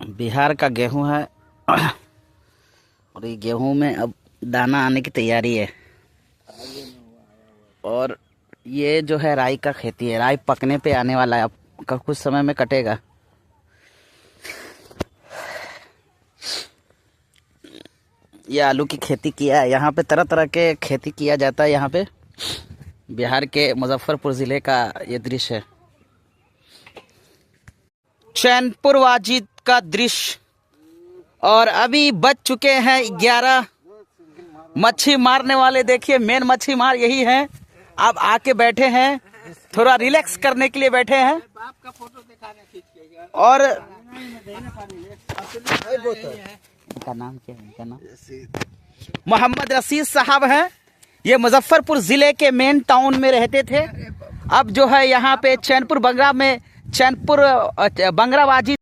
बिहार का गेहूं है और ये गेहूं में अब दाना आने की तैयारी है। और ये जो है राई का खेती है, राई पकने पे आने वाला है, अब कुछ समय में कटेगा। ये आलू की खेती किया है, यहाँ पे तरह तरह के खेती किया जाता है। यहाँ पे बिहार के मुजफ्फरपुर ज़िले का ये दृश्य है, चैनपुर वाजिद का दृश्य। और अभी बज चुके हैं 11। मच्छी मारने वाले देखिए, मेन मच्छी मार यही हैं। अब आके बैठे हैं, थोड़ा रिलैक्स करने के लिए बैठे हैं। और इनका नाम क्या है? इनका नाम मोहम्मद रशीद साहब हैं। ये मुजफ्फरपुर जिले के मेन टाउन में रहते थे। अब जो है यहाँ पे चैनपुर बंगरा में, चैनपुर बंगराबाजी